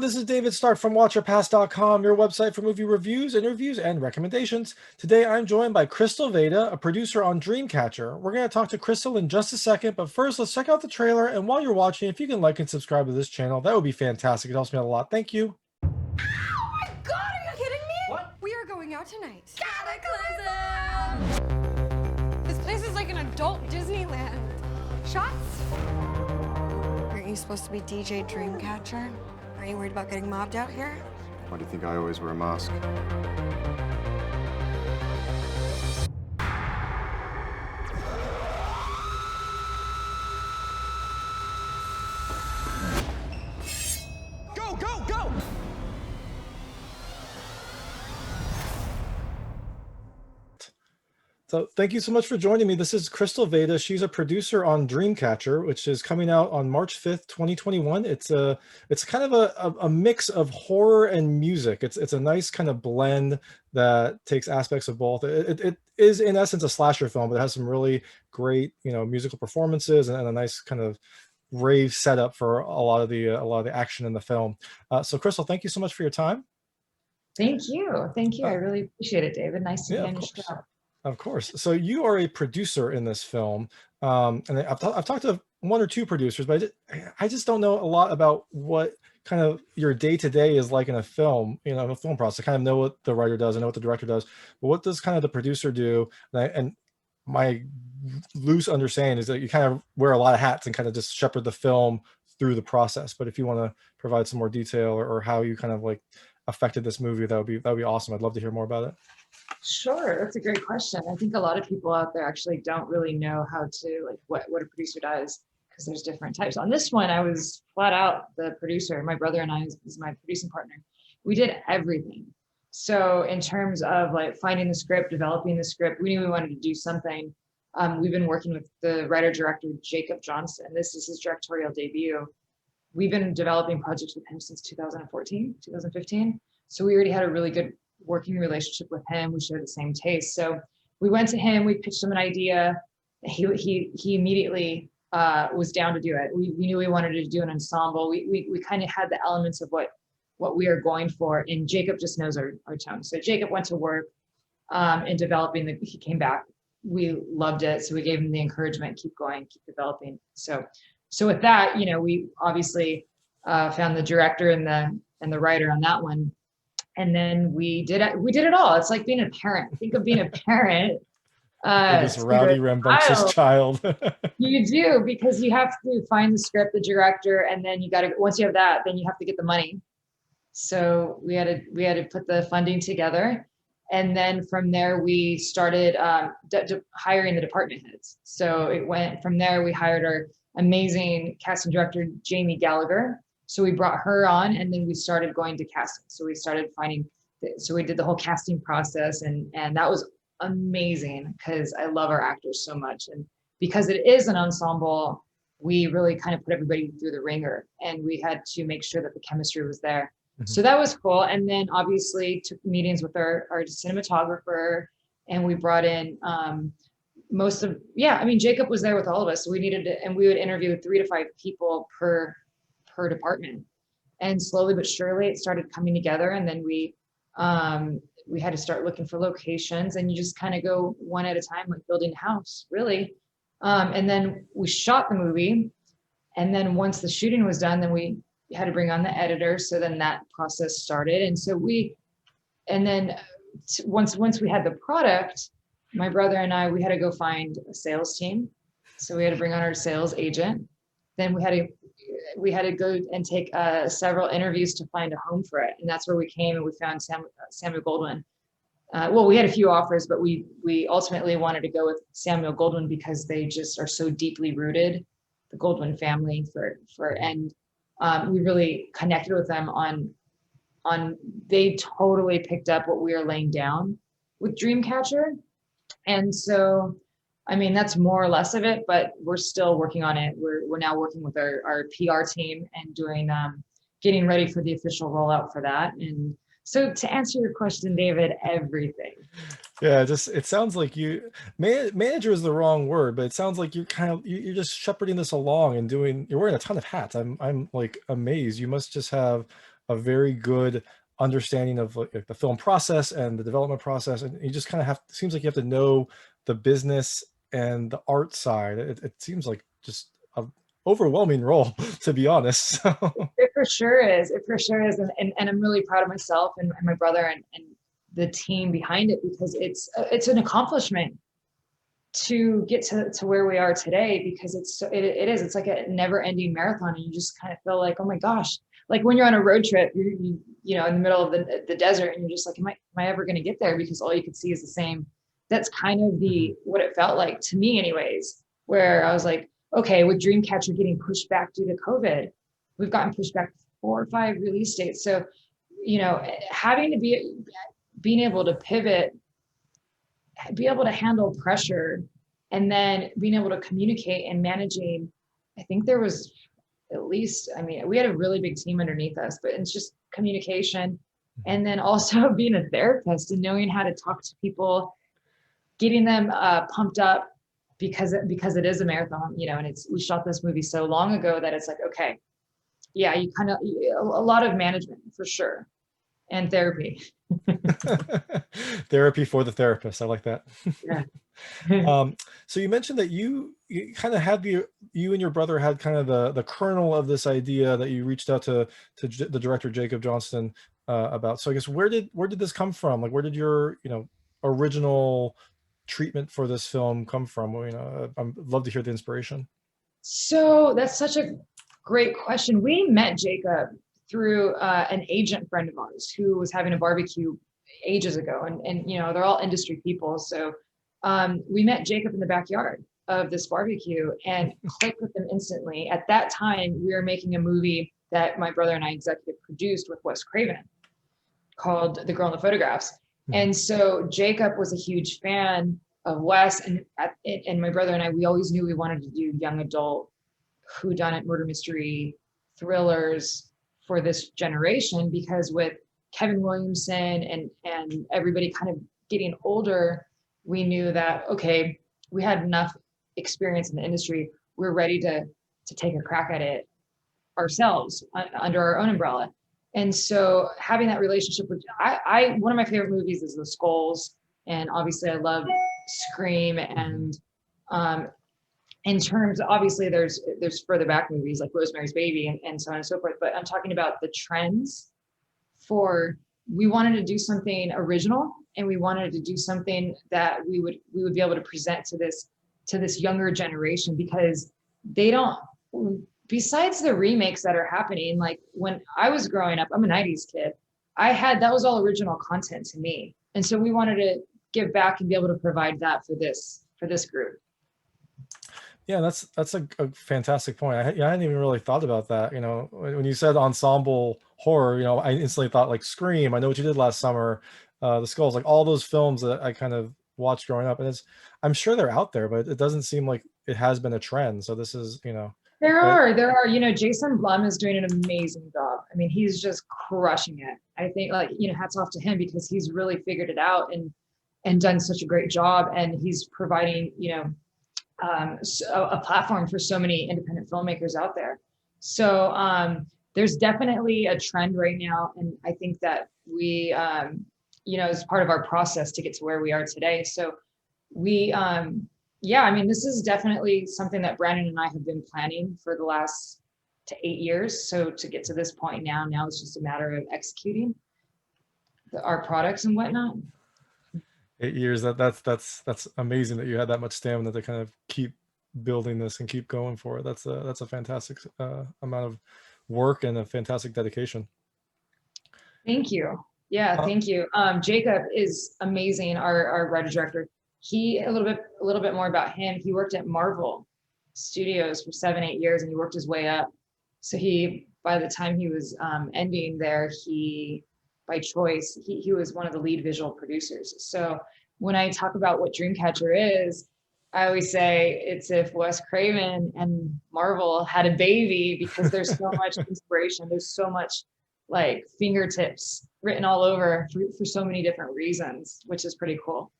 this is David Stark from WatcherPass.com, your website for movie reviews, interviews, and recommendations. Today I'm joined by Krystal Vayda, a producer on Dreamcatcher. We're going to talk to Krystal in just a second, but first let's check out the trailer, and while you're watching, if you can like and subscribe to this channel, that would be fantastic. It helps me out a lot. Thank you. Oh my god, are you kidding me? What? We are going out tonight. Cataclysm! This place is like an adult Disneyland. Shots? Aren't you supposed to be DJ Dreamcatcher? Are you worried about getting mobbed out here? Why do you think I always wear a mask? Go, go, go! So thank you so much for joining me. This is Krystal Vayda. She's a producer on Dreamcatcher, which is coming out on March 5th, 2021. It's kind of a mix of horror and music. It's a nice kind of blend that takes aspects of both. It is in essence a slasher film, but it has some really great, musical performances and a nice kind of rave setup for a lot of the action in the film. So Krystal, thank you so much for your time. Thank you. Thank you. I really appreciate it, David. Nice to be on your show. Of course. So you are a producer in this film, and I've talked to one or two producers, but I just don't know a lot about what kind of your day-to-day is like in a film, a film process. I kind of know what the writer does, I know what the director does, but what does kind of the producer do? And my loose understanding is that you kind of wear a lot of hats and kind of just shepherd the film through the process. But if you want to provide some more detail or how you kind of like affected this movie, that would be awesome. I'd love to hear more about it. Sure, that's a great question. I think a lot of people out there actually don't really know how to what a producer does, because there's different types. On this one, I was flat out the producer. My brother and I is my producing partner. We did everything. So in terms of finding the script, developing the script, we knew we wanted to do something. We've been working with the writer-director Jacob Johnson. This is his directorial debut. We've been developing projects with him since 2014, 2015. So we already had a really good working relationship with him. We shared the same taste. So we went to him, we pitched him an idea. He immediately was down to do it. We knew we wanted to do an ensemble. We kind of had the elements of what we are going for, and Jacob just knows our tone. So Jacob went to work in developing he came back. We loved it. So we gave him the encouragement, keep going, keep developing. So with that, we obviously found the director and the writer on that one. And then we did it all. It's like being a parent. Think of being a parent. This rowdy, rambunctious child. You do, because you have to find the script, the director, and then once you have that, then you have to get the money. So we had to put the funding together. And then from there, we started hiring the department heads. So it went from there, we hired our amazing casting director, Jamie Gallagher. So we brought her on, and then we started going to casting. So we started so we did the whole casting process, and that was amazing because I love our actors so much. And because it is an ensemble, we really kind of put everybody through the ringer, and we had to make sure that the chemistry was there. Mm-hmm. So that was cool. And then obviously took meetings with our cinematographer, and we brought in Jacob was there with all of us. So we needed to, and we would interview 3 to 5 people per department, and slowly but surely it started coming together. And then we had to start looking for locations, and you just kind of go one at a time, like building a house, really. And then we shot the movie, and then once the shooting was done, then we had to bring on the editor. So then that process started, and so once we had the product, my brother and I, we had to go find a sales team. So we had to bring on our sales agent. Then we had to go and take several interviews to find a home for it. And that's where we came, and we found Samuel Goldwyn. We had a few offers, but we ultimately wanted to go with Samuel Goldwyn because they just are so deeply rooted, the Goldwyn family, and we really connected with them on they totally picked up what we were laying down with Dreamcatcher. And so, I mean, that's more or less of it, but we're still working on it. We're now working with our PR team and doing getting ready for the official rollout for that. And so to answer your question, David, everything. Yeah, it sounds like manager is the wrong word, but it sounds like you're just shepherding this along and you're wearing a ton of hats. I'm like amazed. You must just have a very good understanding of like the film process and the development process, and you just kind of have, seems like you have to know the business and the art side. It seems like just a overwhelming role, to be honest. So, It for sure is. It for sure is. And I'm really proud of myself and my brother and the team behind it, because it's an accomplishment to get to where we are today, because it's like a never ending marathon, and you just kind of feel like, oh my gosh, like when you're on a road trip, you know, in the middle of the desert, and you're just like, am I ever going to get there? Because all you could see is the same. That's kind of what it felt like to me anyways, where I was like, okay, with Dreamcatcher getting pushed back due to COVID, we've gotten pushed back 4 or 5 release dates. So, you know, having to being able to pivot, be able to handle pressure, and then being able to communicate and managing. I think there was at least, I mean, we had a really big team underneath us, but it's just communication. And then also being a therapist and knowing how to talk to people, getting them pumped up, because it is a marathon, you know, and we shot this movie so long ago that it's like, okay, yeah, you kind of, a lot of management for sure, and therapy. Therapy for the therapist. I like that. Yeah. So you mentioned that you kind of had you and your brother had kind of the kernel of this idea that you reached out to the director Jacob Johnston about. So I guess where did this come from? Like, where did your, you know, original treatment for this film come from? Well, you know, I'd love to hear the inspiration. So that's such a great question. We met Jacob through an agent friend of ours who was having a barbecue ages ago, and you know, they're all industry people. So we met Jacob in the backyard of this barbecue and clicked with him instantly. At that time, we were making a movie that my brother and I executive produced with Wes Craven called The Girl in the Photographs. And so Jacob was a huge fan of Wes, and my brother and I, we always knew we wanted to do young adult whodunit murder mystery thrillers for this generation, because with Kevin Williamson and everybody kind of getting older, we knew that, okay, we had enough experience in the industry. We're ready to take a crack at it ourselves under our own umbrella. And so having that relationship with, one of my favorite movies is The Skulls. And obviously I love Scream. And in terms, obviously there's further back movies like Rosemary's Baby and so on and so forth. But I'm talking about the trends we wanted to do something original, and we wanted to do something that we would be able to present to this younger generation, because they don't, besides the remakes that are happening, like when I was growing up, I'm a 90s kid, that was all original content to me. And so we wanted to give back and be able to provide that for this group. Yeah, that's a fantastic point. I hadn't even really thought about that. You know, when you said ensemble horror, you know, I instantly thought like Scream, I Know What You Did Last Summer, The Skulls, like all those films that I kind of watched growing up. And I'm sure they're out there, but it doesn't seem like it has been a trend. So this is, you know. There are, you know, Jason Blum is doing an amazing job. I mean, he's just crushing it. I think, like, you know, hats off to him, because he's really figured it out and done such a great job. And he's providing, you know, a platform for so many independent filmmakers out there. So there's definitely a trend right now. And I think that we, you know, as part of our process to get to where we are today. So we, yeah, I mean, this is definitely something that Brandon and I have been planning for the last 8 years. So to get to this point now it's just a matter of executing our products and whatnot. 8 years, that's amazing that you had that much stamina to kind of keep building this and keep going for it. That's a fantastic amount of work and a fantastic dedication. Thank you. Yeah, thank you. Jacob is amazing, our writer director. A little bit more about him. He worked at Marvel Studios for 7-8 years, and he worked his way up. So by the time he was ending there, by choice, he was one of the lead visual producers. So when I talk about what Dreamcatcher is, I always say it's if Wes Craven and Marvel had a baby, because there's so much inspiration. There's so much like fingertips written all over for so many different reasons, which is pretty cool.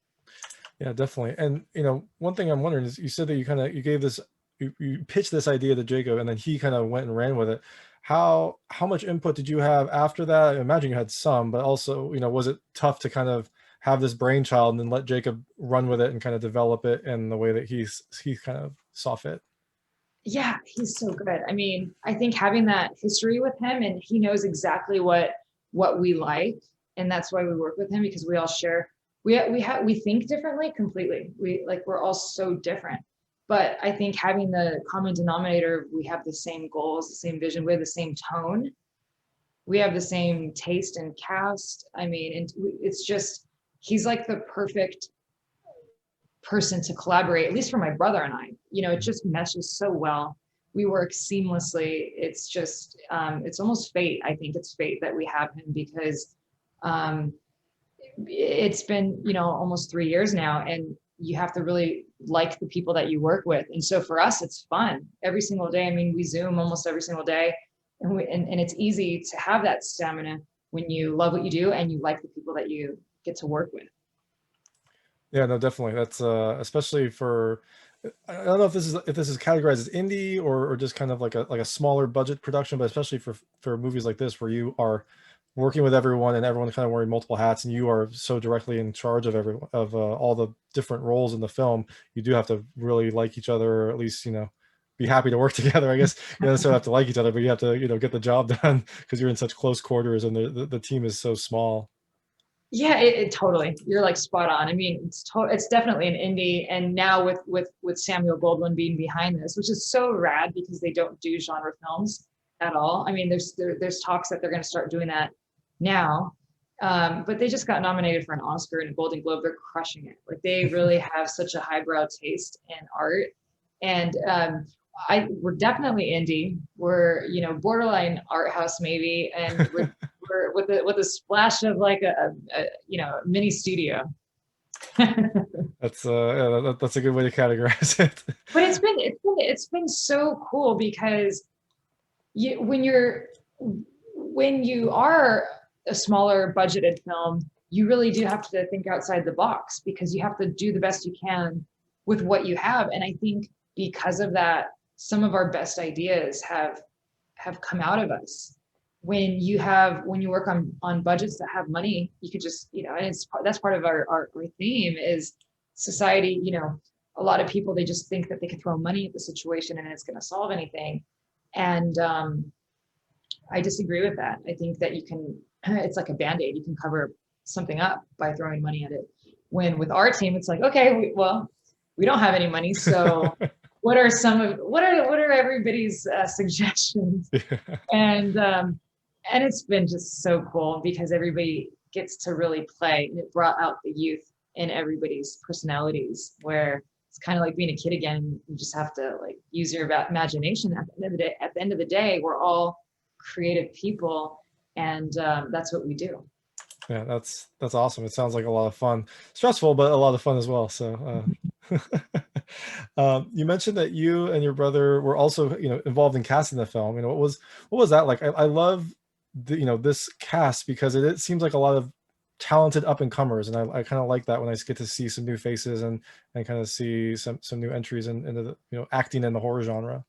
Yeah, definitely. And, you know, one thing I'm wondering is, you said that you pitched this idea to Jacob, and then he kind of went and ran with it. how much input did you have after that? I imagine you had some, but also, was it tough to kind of have this brainchild and then let Jacob run with it and kind of develop it in the way that he kind of saw fit? Yeah, he's so good. I mean, I think having that history with him, and he knows exactly what we like, and that's why we work with him, because we all share, we think differently completely. We're all so different. But I think having the common denominator, we have the same goals, the same vision, we have the same tone, we have the same taste and cast. I mean, and it's just, he's like the perfect person to collaborate, at least for my brother and I. It just meshes so well. We work seamlessly. It's just, it's almost fate. I think it's fate that we have him, because it's been, almost 3 years now, and you have to really like the people that you work with. And so for us, it's fun every single day. I mean, we Zoom almost every single day, and it's easy to have that stamina when you love what you do and you like the people that you get to work with. Yeah, no, definitely. That's especially for, I don't know if this is categorized as indie or just kind of like a smaller budget production, but especially for movies like this, where you are working with everyone and everyone kind of wearing multiple hats, and you are so directly in charge of all the different roles in the film. You do have to really like each other, or at least be happy to work together. I guess you don't necessarily have to like each other, but you have to get the job done, because you're in such close quarters and the team is so small. Yeah, it totally. You're like spot on. I mean, it's definitely an indie, and now with Samuel Goldwyn being behind this, which is so rad, because they don't do genre films at all. I mean, there's talks that they're going to start doing that now, but they just got nominated for an Oscar and a Golden Globe. They're crushing it. Like, they really have such a highbrow taste in art, and we're definitely indie. We're borderline art house maybe, and we're with a splash of like a mini studio. That's that's a good way to categorize it. But it's been so cool, because when you are a smaller budgeted film, you really do have to think outside the box, because you have to do the best you can with what you have. And I think because of that, some of our best ideas have come out of us. When you work on budgets that have money, you could just, and that's part of our theme is society. A lot of people, they just think that they can throw money at the situation and it's going to solve anything. And I disagree with that. I think that it's like a Band-Aid. You can cover something up by throwing money at it. When with our team, it's like, okay, we don't have any money. So what are everybody's suggestions? Yeah. And it's been just so cool, because everybody gets to really play, and it brought out the youth in everybody's personalities, where it's kind of like being a kid again. You just have to like use your imagination. At the end of the day, we're all creative people, and that's what we do. Yeah, that's awesome. It sounds like a lot of fun, stressful, but a lot of fun as well. So you mentioned that you and your brother were also involved in casting the film. What was that like? I love this cast, because it seems like a lot of talented up and comers, and I kind of like that when I get to see some new faces and kind of see some new entries into the acting in the horror genre.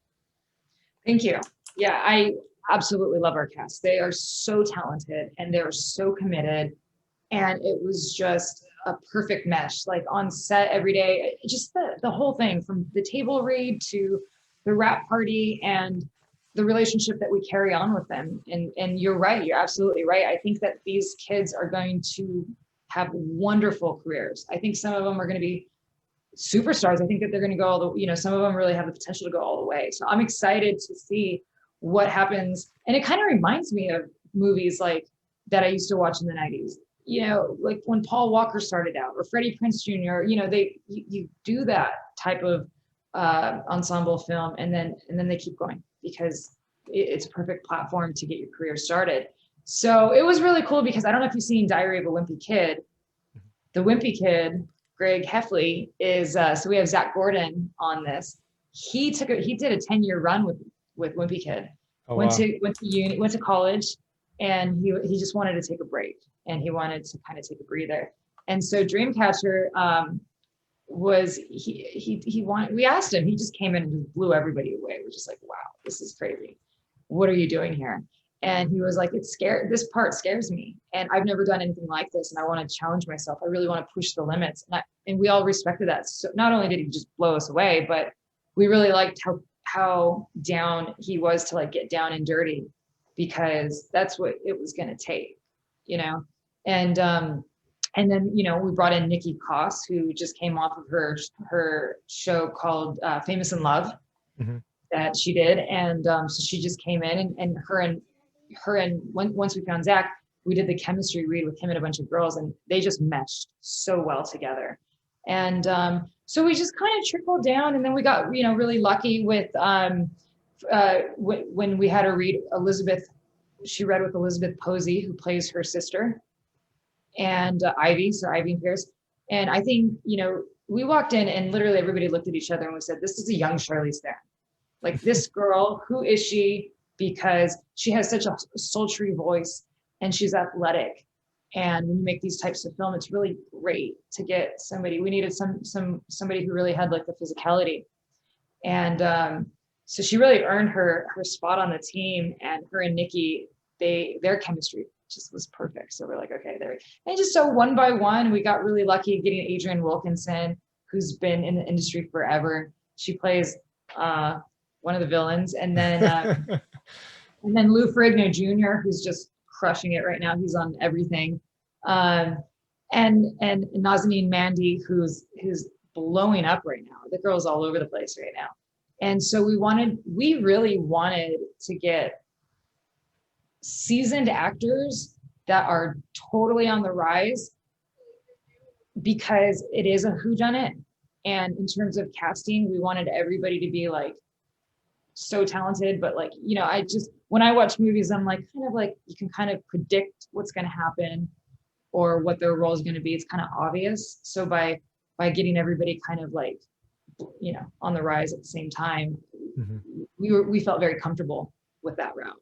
Thank you. Yeah, I absolutely love our cast. They are so talented and they're so committed, and it was just a perfect mesh, like on set every day. Just the whole thing, from the table read to the wrap party, and the relationship that we carry on with them. And you're right, you're absolutely right. I think that these kids are going to have wonderful careers. I think some of them are going to be superstars. I think that they're going to go some of them really have the potential to go all the way. So I'm excited to see what happens. And it kind of reminds me of movies like that I used to watch in the 90s. Like when Paul Walker started out, or Freddie Prinze Jr. You do that type of ensemble film, and then they keep going, because it's a perfect platform to get your career started. So it was really cool, because I don't know if you've seen Diary of a Wimpy Kid. The Wimpy Kid, Greg Heffley, is so we have Zach Gordon on this. He did a 10-year run with Wimpy Kid. Oh, went wow. to uni, went to college, and he just wanted to take a break, and he wanted to kind of take a breather. And so Dreamcatcher we asked him, he just came in and just blew everybody away. We're just like, wow, this is crazy. what are you doing here? And he was like, this part scares me. And I've never done anything like this. And I want to challenge myself. I really want to push the limits. And we all respected that. So not only did he just blow us away, but we really liked how down he was to like get down and dirty, because that's what it was going to take, you know? And then, you know, we brought in Nikki Koss, who just came off of her show called Famous in Love that she did. And so she just came in, and once we found Zach, we did the chemistry read with him and a bunch of girls, and they just meshed so well together. And so we just kind of trickled down, and then we got, you know, really lucky with when we had her read Elizabeth. She read with Elizabeth Posey, who plays her sister, and Ivy and Pierce. And I think, you know, we walked in and literally everybody looked at each other and we said, this is a young Charlize Theron. Like, this girl, who is she? Because she has such a sultry voice and she's athletic. And when you make these types of film, it's really great to get somebody. We needed somebody who really had like the physicality. And so she really earned her spot on the team, and her and Nikki, their chemistry just was perfect. So we're like, okay, there. And just so one by one, we got really lucky getting Adrienne Wilkinson, who's been in the industry forever. She plays one of the villains, and then and then Lou Ferrigno Jr., who's just crushing it right now. He's on everything. And Nazanin Mandi, who's blowing up right now. The girl's all over the place right now. And so we really wanted to get seasoned actors that are totally on the rise, because it is a whodunit. And in terms of casting, we wanted everybody to be like so talented, but like, you know, when I watch movies, I'm like, kind of like, you can kind of predict what's going to happen or what their role is going to be. It's kind of obvious. So by getting everybody kind of like, you know, on the rise at the same time, we felt very comfortable with that route.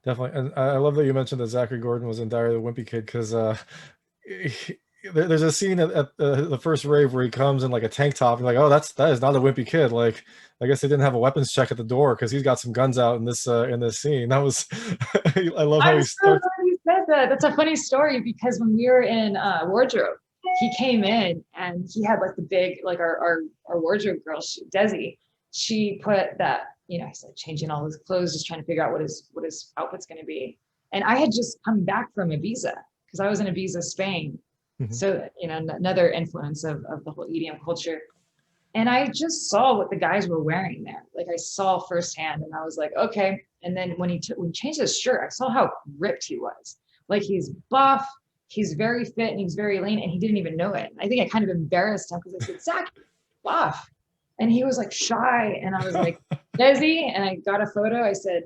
Definitely. And I love that you mentioned that Zachary Gordon was in Diary of the Wimpy Kid, because there's a scene at the first rave where he comes in like a tank top, and like, oh, that is not a wimpy kid. Like, I guess they didn't have a weapons check at the door because he's got some guns out in this scene. That was I love how he starts. You said that. That's a funny story, because when we were in wardrobe, he came in and he had like the big, like our wardrobe girl, Desi. She put that, you know, he's like changing all his clothes, just trying to figure out what his outfit's going to be. And I had just come back from Ibiza, because I was in Ibiza, Spain. So, you know, another influence of the whole EDM culture. And I just saw what the guys were wearing there. Like, I saw firsthand, and I was like, okay. And then when he changed his shirt, I saw how ripped he was. Like, he's buff, he's very fit, and he's very lean, and he didn't even know it. I think I kind of embarrassed him, because I said, Zach, buff. And he was like shy. And I was like, Desi, and I got a photo. I said,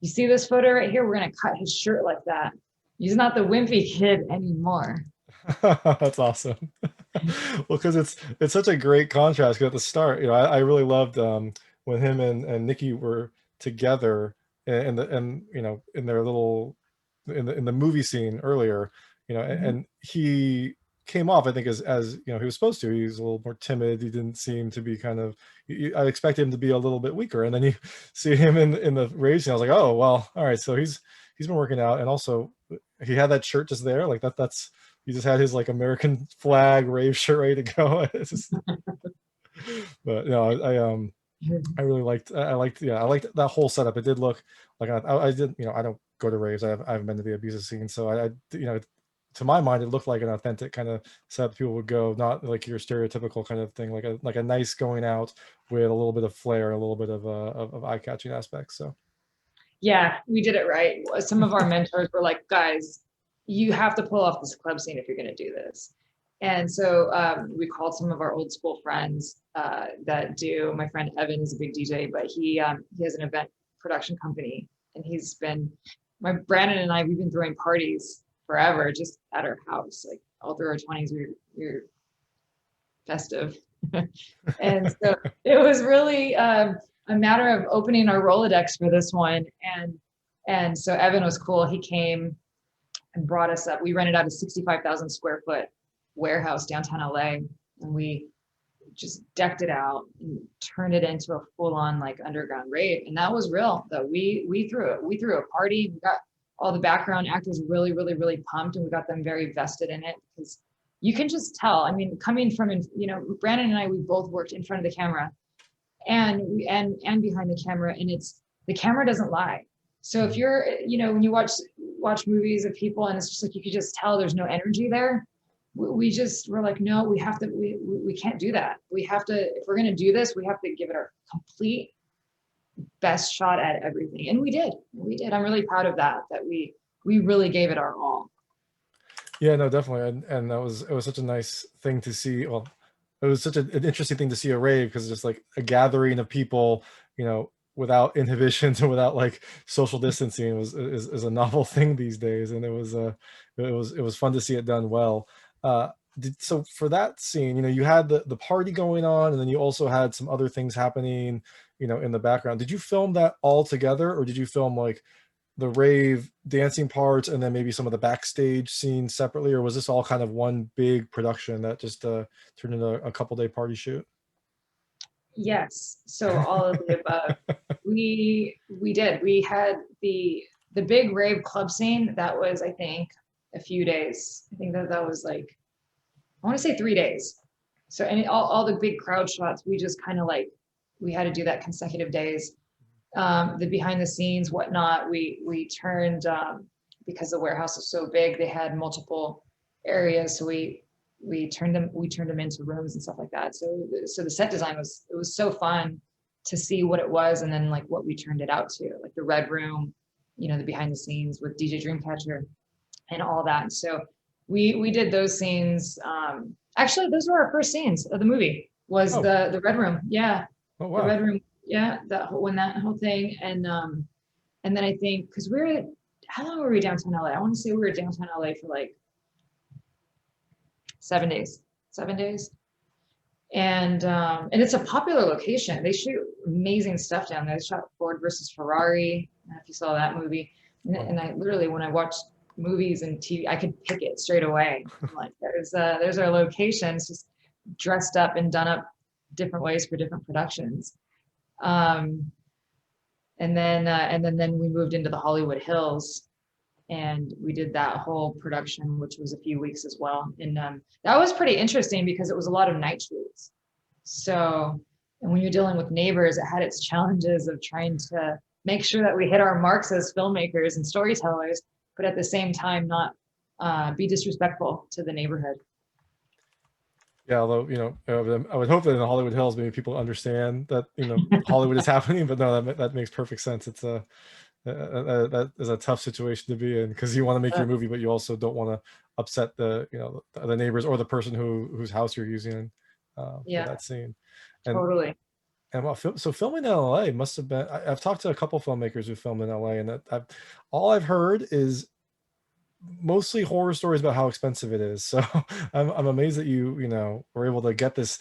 you see this photo right here? We're going to cut his shirt like that. He's not the wimpy kid anymore. That's awesome. Well, because it's such a great contrast. Because at the start, you know, I really loved when him and Nikki were together, and you know, in their little in the movie scene earlier, you know, and he came off, I think, as you know, he was supposed to. He was a little more timid. He didn't seem to be kind of. I expected him to be a little bit weaker, and then you see him in the rage, and I was like, oh well, all right. So he's been working out, and also he had that shirt just there, like that's. He just had his like American flag rave shirt ready to go. But no, I really liked that whole setup. It did look like I did, you know, I don't go to raves. I haven't been to the Ibiza scene, so I you know, to my mind, it looked like an authentic kind of setup people would go, not like your stereotypical kind of thing, like a nice going out with a little bit of flair, a little bit of eye-catching aspects. So yeah, we did it right. Some of our mentors were like, guys, you have to pull off this club scene if you're going to do this. And so we called some of our old school friends that do. My friend Evan is a big DJ, but he has an event production company, and Brandon and I, we've been throwing parties forever, just at our house, like all through our 20s. We're festive. And so it was really a matter of opening our Rolodex for this one. And so Evan was cool. He came and brought us up. We rented out a 65,000 square foot warehouse downtown LA, and we just decked it out and turned it into a full-on like underground rave. And that was real. That we threw it. We threw a party. We got all the background actors really, really, really pumped, and we got them very vested in it, because you can just tell. I mean, coming from, you know, Brandon and I, we both worked in front of the camera and behind the camera, and the camera doesn't lie. So if you're, you know, when you watch movies of people and it's just like, you could just tell there's no energy there. We we're like, no, we have to, we can't do that. We have to, if we're going to do this, we have to give it our complete best shot at everything. And we did. I'm really proud of that we really gave it our all. Yeah, no, definitely. And it was such a nice thing to see. Well, it was such an interesting thing to see a rave, because it's just like a gathering of people, you know, without inhibitions and without like social distancing is a novel thing these days. And it was fun to see it done well. So for that scene, you know, you had the party going on, and then you also had some other things happening, you know, in the background. Did you film that all together, or did you film like the rave dancing parts and then maybe some of the backstage scenes separately, or was this all kind of one big production that just turned into a couple-day party shoot? Yes. So all of the above. We did. We had the big rave club scene. That was, I think, a few days. I think that was like, I want to say 3 days. So all the big crowd shots, we just kind of like, we had to do that consecutive days. The behind the scenes, whatnot, we turned, because the warehouse is so big, they had multiple areas. So we turned them into rooms and stuff like that. So the set design it was so fun to see what it was, and then like what we turned it out to, like the red room, you know, the behind the scenes with DJ Dreamcatcher and all that. So we did those scenes. Actually, those were our first scenes of the movie, was the red room. Yeah. Oh, wow. The red room. Yeah. That whole thing. And then I think, because how long were we downtown LA? I want to say we were downtown LA for like 7 days. And it's a popular location. They shoot amazing stuff down there. They shot Ford versus Ferrari. I don't know if you saw that movie. And I literally, when I watched movies and TV, I could pick it straight away. I'm like, there's our location. It's just dressed up and done up different ways for different productions. And then we moved into the Hollywood Hills, and we did that whole production, which was a few weeks as well. And that was pretty interesting because it was a lot of night shoots. So, and when you're dealing with Neighbours, it had its challenges of trying to make sure that we hit our marks as filmmakers and storytellers, but at the same time not be disrespectful to the neighborhood. Yeah, although, you know, I would hope that in the Hollywood Hills, maybe people understand that, you know, Hollywood is happening, but no, that makes perfect sense. It's that is a tough situation to be in, because you want to make your movie, but you also don't want to upset the neighbors or the person whose house you're using for that scene. And, totally. And well, so filming in LA must have been. I've talked to a couple filmmakers who filmed in LA, and all I've heard is mostly horror stories about how expensive it is. So I'm amazed that you were able to get this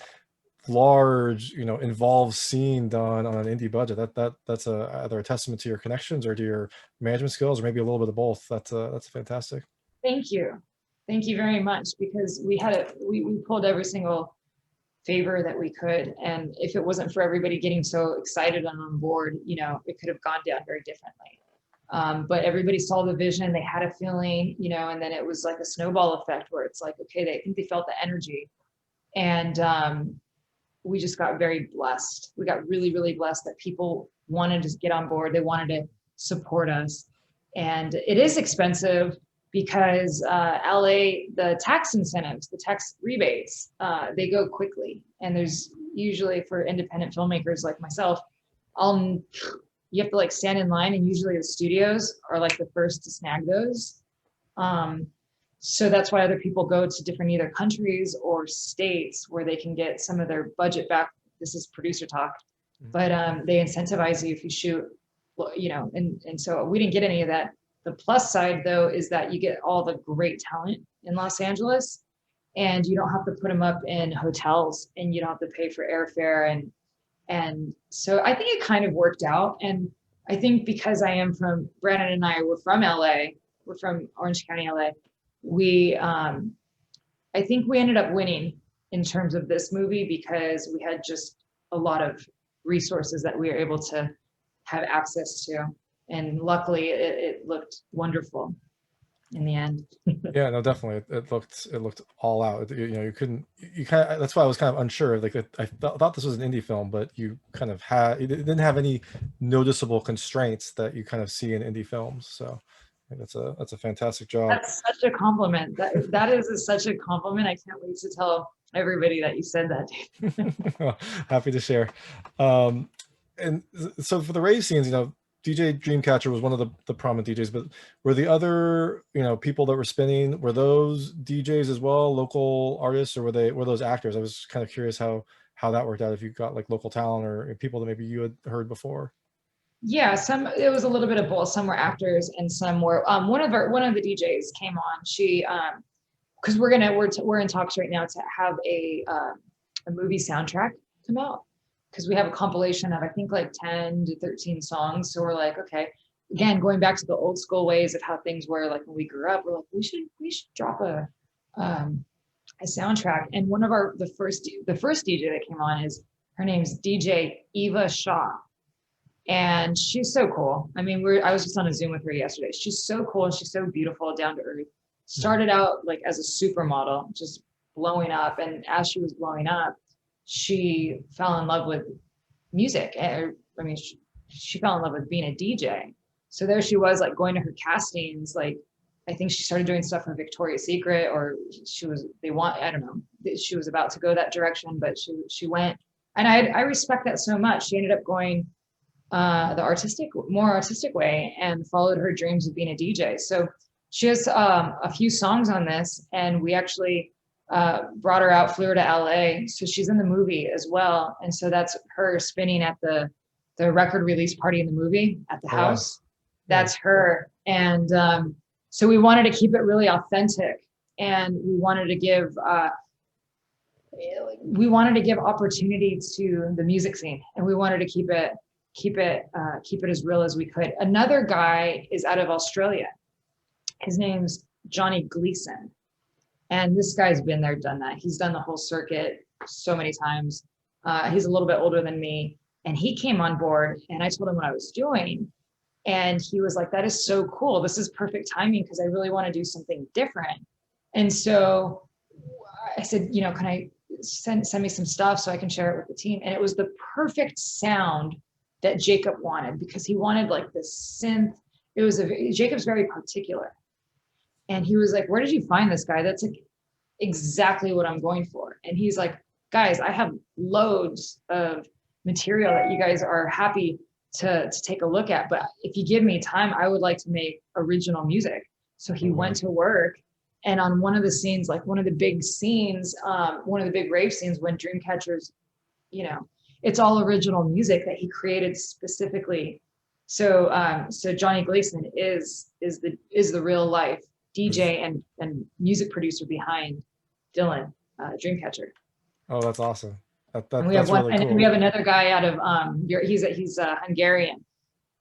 large, involved scene done on an indie budget. That's either a testament to your connections or to your management skills, or maybe a little bit of both. That's fantastic. Thank you very much, because we pulled every single favor that we could, and if it wasn't for everybody getting so excited and on board, it could have gone down very differently. But everybody saw the vision, they had a feeling, and then it was like a snowball effect where it's like, okay, I think they felt the energy, and we just got very blessed. We got really, really blessed that people wanted to get on board. They wanted to support us. And it is expensive because LA, the tax incentives, the tax rebates, they go quickly. And there's usually, for independent filmmakers like myself, you have to like stand in line, and usually the studios are like the first to snag those. So that's why other people go to different either countries or states where they can get some of their budget back. This is producer talk, but they incentivize you if you shoot, and so we didn't get any of that. The plus side though is that you get all the great talent in Los Angeles, and you don't have to put them up in hotels, and you don't have to pay for airfare, and so I think it kind of worked out. And I think because Brandon and I were from LA, we're from Orange County, LA. I think we ended up winning in terms of this movie because we had just a lot of resources that we were able to have access to. And luckily it looked wonderful in the end. Yeah, no, definitely. It looked all out. You know, you couldn't. You kind of. That's why I was kind of unsure. Like, I thought this was an indie film, but you kind of had. It didn't have any noticeable constraints that you kind of see in indie films. So, I think that's a fantastic job. That's such a compliment. That is such a compliment. I can't wait to tell everybody that you said that. Happy to share. And so for the rave scenes, you know, DJ Dreamcatcher was one of the prominent DJs, but were the other, you know, people that were spinning, were those DJs as well, local artists, or were those actors? I was kind of curious how that worked out, if you got like local talent or people that maybe you had heard before. Yeah, it was a little bit of both. Some were actors and some were one of the DJs came on. She because we're in talks right now to have a movie soundtrack come out, because we have a compilation of I think like 10 to 13 songs. So we're like, okay, again, going back to the old school ways of how things were like when we grew up, we're like, we should drop a soundtrack. And one of the first DJ that came on her name's DJ Eva Shaw. And she's so cool. I mean, I was just on a Zoom with her yesterday. She's so cool and she's so beautiful, down to earth. Started out like as a supermodel, just blowing up. And as she was blowing up, she fell in love with music. I mean, she fell in love with being a DJ. So there she was, like going to her castings. Like, I think she started doing stuff for Victoria's Secret, or I don't know. She was about to go that direction, but she went. And I respect that so much. She ended up going the more artistic way and followed her dreams of being a DJ. So she has a few songs on this, and we actually brought her out, flew her to LA. So she's in the movie as well. And so that's her spinning at the record release party in the movie at the house. Wow. That's her. And so we wanted to keep it really authentic, and we wanted to give opportunity to the music scene, and we wanted to keep it as real as we could. Another guy is out of Australia. His name's Johnny Gleason. And this guy's been there, done that. He's done the whole circuit so many times. He's a little bit older than me. And he came on board, and I told him what I was doing. And he was like, that is so cool. This is perfect timing, because I really want to do something different. And so I said, you know, can I send me some stuff so I can share it with the team? And it was the perfect sound that Jacob wanted, because he wanted like this synth. Jacob's very particular. And he was like, where did you find this guy? That's like exactly what I'm going for. And he's like, guys, I have loads of material that you guys are happy to take a look at. But if you give me time, I would like to make original music. So he went to work. And on one of the scenes, like one of the big rave scenes, when Dreamcatcher's, you know, it's all original music that he created specifically. So Johnny Gleason is the real life DJ and music producer behind Dylan, Dreamcatcher. Oh, that's awesome. And we have really cool. And we have another guy out of he's Hungarian.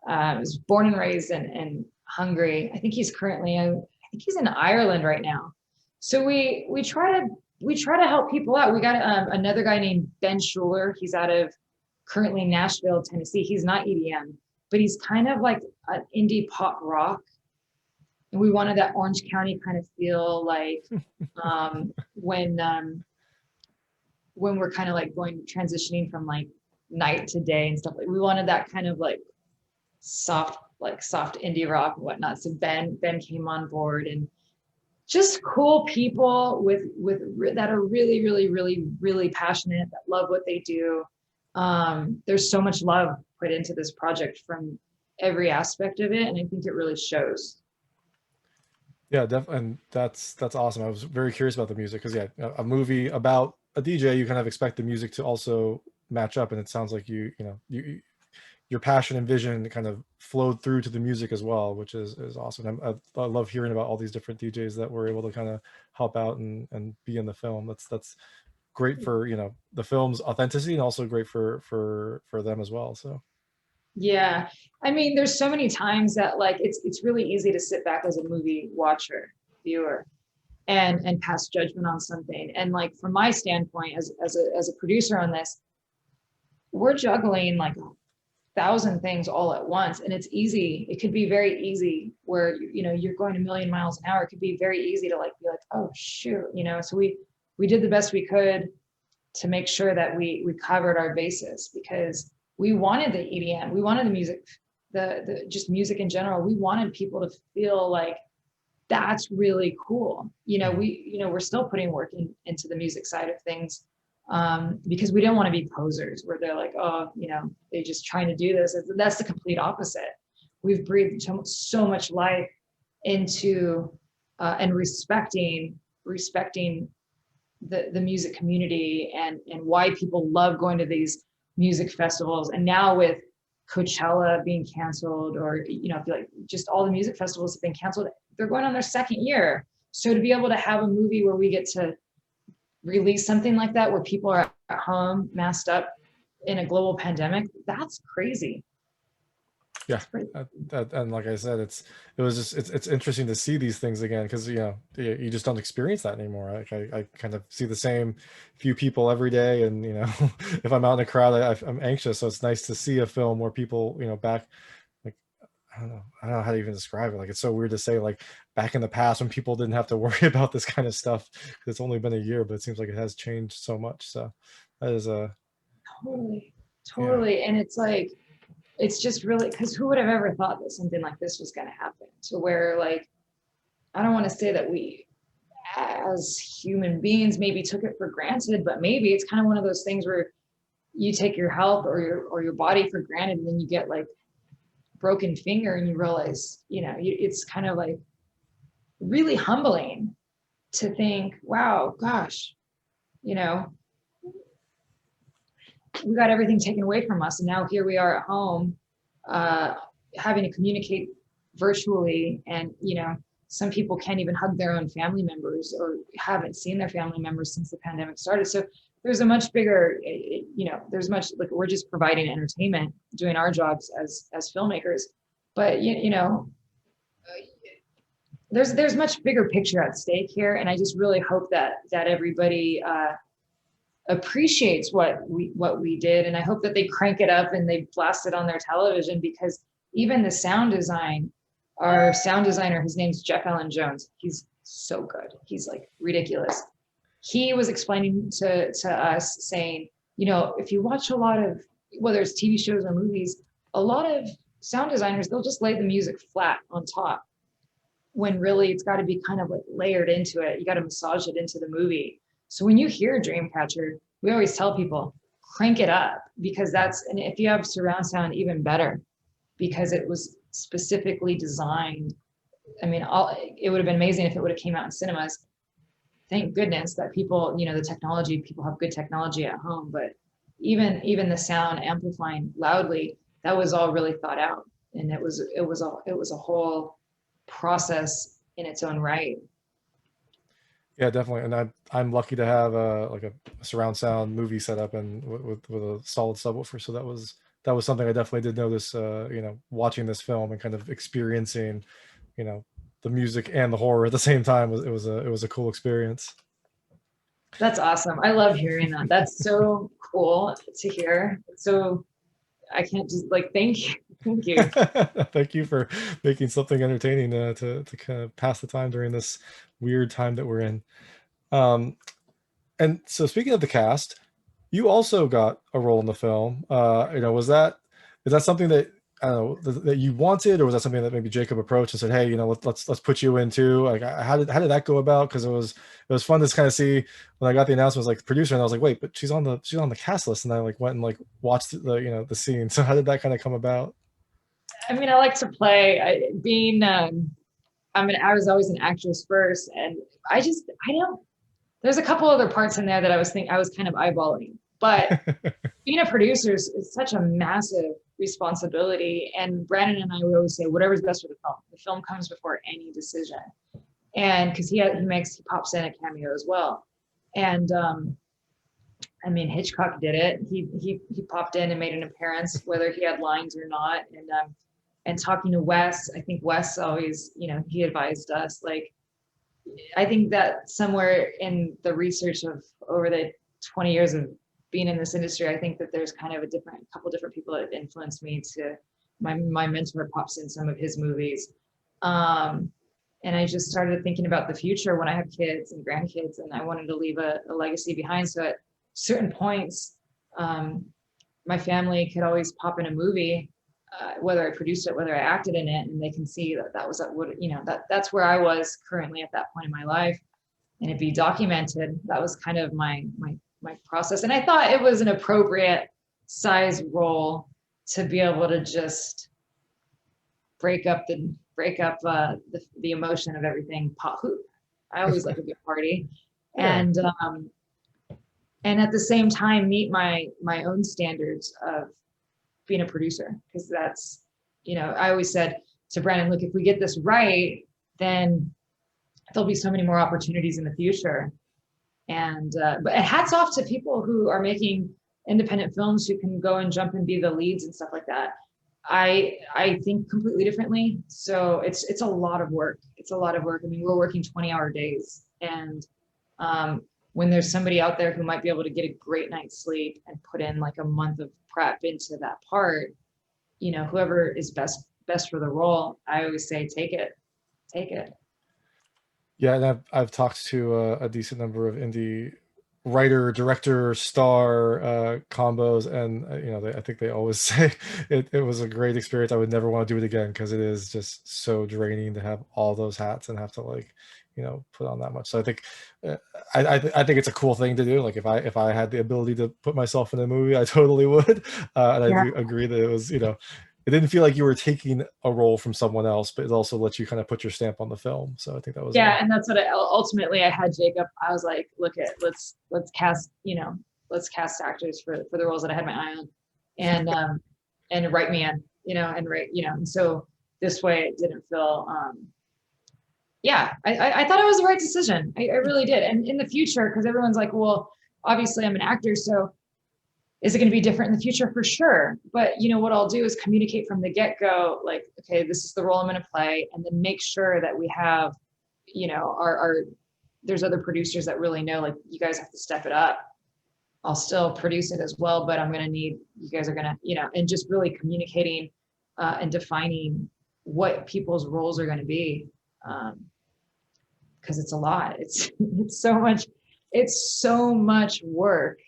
Was born and raised in Hungary. I think he's in Ireland right now. So we try to help people out. We got another guy named Ben Schuler. He's out of currently Nashville, Tennessee. He's not EDM, but he's kind of like an indie pop rock. And we wanted that Orange County kind of feel, like when we're kind of like transitioning from like night to day and stuff. Like we wanted that kind of like soft indie rock and whatnot. So Ben came on board, and just cool people with that are really, really, really, really passionate, that love what they do. There's so much love put into this project from every aspect of it, and I think it really shows. Yeah, definitely, and that's awesome. I was very curious about the music, because a movie about a DJ, you kind of expect the music to also match up, and it sounds like your passion and vision kind of flowed through to the music as well, which is awesome. I love hearing about all these different DJs that were able to kind of help out and be in the film. That's great for, you know, the film's authenticity, and also great for them as well. So yeah, I mean, there's so many times that like it's really easy to sit back as a movie viewer, and pass judgment on something. And like from my standpoint as a producer on this, we're juggling like 1,000 things all at once, and it's easy. It could be very easy where you're going a million miles an hour. It could be very easy to like be like, oh shoot, So we did the best we could to make sure that we covered our bases, because we wanted the EDM, we wanted the music, the just music in general. We wanted people to feel like that's really cool. We're still putting work into the music side of things, because we didn't want to be posers where they're like, oh, they're just trying to do this. That's the complete opposite. We've breathed so much life into and respecting the music community and why people love going to these music festivals. And now with Coachella being canceled, or I feel like just all the music festivals have been canceled, they're going on their second year. So to be able to have a movie where we get to release something like that, where people are at home masked up in a global pandemic, that's crazy. Yeah, and like I said, it's interesting to see these things again, because you just don't experience that anymore. Like I kind of see the same few people every day, and if I'm out in a crowd, I'm anxious. So it's nice to see a film where people back, like I don't know how to even describe it. Like it's so weird to say, like back in the past when people didn't have to worry about this kind of stuff, because it's only been a year, but it seems like it has changed so much. So that is totally, and it's like. It's just really, because who would have ever thought that something like this was going to happen, to where like, I don't want to say that we as human beings maybe took it for granted, but maybe it's kind of one of those things where you take your health or your body for granted, and then you get like broken finger and you realize, it's kind of like really humbling to think, wow, gosh, we got everything taken away from us, and now here we are at home, having to communicate virtually, and some people can't even hug their own family members, or haven't seen their family members since the pandemic started. So there's a much bigger, there's much, like, we're just providing entertainment, doing our jobs as filmmakers, but there's much bigger picture at stake here, and I just really hope that everybody appreciates what we did, and I hope that they crank it up and they blast it on their television, because even the sound design, our sound designer, his name's Jeff Allen Jones, he's so good, he's like ridiculous. He was explaining to us, saying, if you watch a lot of, whether it's TV shows or movies, a lot of sound designers, they'll just lay the music flat on top, when really it's got to be kind of like layered into it. You got to massage it into the movie. So when you hear Dreamcatcher, we always tell people, crank it up, because and if you have surround sound, even better, because it was specifically designed. I mean, it would have been amazing if it would have came out in cinemas. Thank goodness that people, the technology, people have good technology at home, but even the sound amplifying loudly, that was all really thought out. And it was a whole process in its own right. Yeah, definitely. And I'm lucky to have a surround sound movie set up and with a solid subwoofer. So that was something I definitely did notice, watching this film and kind of experiencing, the music and the horror at the same time. It was a cool experience. That's awesome. I love hearing that. That's so cool to hear. So I can't just thank you. Thank you. Thank you for making something entertaining to kind of pass the time during this weird time that we're in. And so speaking of the cast, you also got a role in the film. Is that something that I don't know that you wanted, or was that something that maybe Jacob approached and said, hey, let's put you into, like, how did that go about? Because it was fun to kind of see when I got the announcement, like producer, and I was like, wait, but she's on the cast list, and I went and watched the scene. So how did that kind of come about? I mean, I like to play. I was always an actress first, and I don't. There's a couple other parts in there that I was kind of eyeballing, but being a producer is such a massive responsibility. And Brandon and I would always say, whatever's best for the film. The film comes before any decision, and because he pops in a cameo as well, and I mean, Hitchcock did it. He popped in and made an appearance, whether he had lines or not, and talking to Wes, I think Wes always, he advised us, like, I think that somewhere in the research of over the 20 years of being in this industry, I think that there's kind of couple different people that have influenced me to, my mentor pops in some of his movies. And I just started thinking about the future when I have kids and grandkids, and I wanted to leave a legacy behind. So at certain points, my family could always pop in a movie, whether I produced it, whether I acted in it, and they can see that was what, you know, that's where I was currently at that point in my life, and it'd be documented. That was kind of my process. And I thought it was an appropriate size role to be able to just break up the emotion of everything. I always like a good party. Yeah. And at the same time meet my own standards of being a producer, because that's, you know, I always said to Brandon, look, if we get this right, then there'll be so many more opportunities in the future. And but hats off to people who are making independent films who can go and jump and be the leads and stuff like that. I think completely differently. So it's a lot of work. It's a lot of work. I mean, we're working 20-hour days, and when there's somebody out there who might be able to get a great night's sleep and put in like a month of prep into that part, you know, whoever is best for the role, I always say, take it. Yeah, and I've talked to a decent number of indie writer, director, star combos, and you know, I think they always say it was a great experience. I would never want to do it again, because it is just so draining to have all those hats and have to, like, you know, put on that much. So I think I think it's a cool thing to do. Like if I had the ability to put myself in a movie, I totally would. And I do agree that it was, you know, it didn't feel like you were taking a role from someone else, but it also lets you kind of put your stamp on the film. So I think that was, and that's what ultimately I had Jacob. I was like, look, let's cast, you know, let's cast actors for the roles that I had my eye on, and write me in, you know, and so this way it didn't feel, I thought it was the right decision. I really did. And in the future, because everyone's like, well, obviously I'm an actor, so is it going to be different in the future? For sure. But you know, what I'll do is communicate from the get-go, like, okay, this is the role I'm going to play, and then make sure that we have, you know, there's other producers that really know, like, you guys have to step it up. I'll still produce it as well, but I'm going to need, you guys are going to, you know, and just really communicating and defining what people's roles are going to be. Because it's a lot. It's so much work.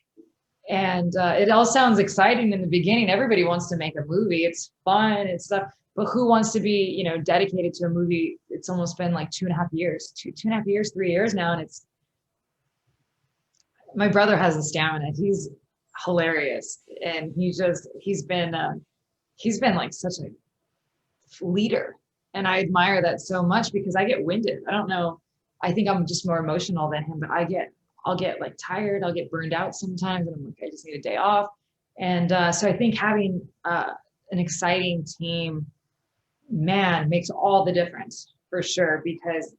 And it all sounds exciting in the beginning. Everybody wants to make a movie. It's fun and stuff. But who wants to be, you know, dedicated to a movie? It's almost been like 2.5 years, 2.5 years, 3 years now. And it's, my brother has the stamina. He's hilarious. And he's been like such a leader. And I admire that so much, because I get winded. I don't know. I think I'm just more emotional than him, but I'll get like tired. I'll get burned out sometimes, and I'm like, I just need a day off. And so I think having an exciting team, man, makes all the difference, for sure, because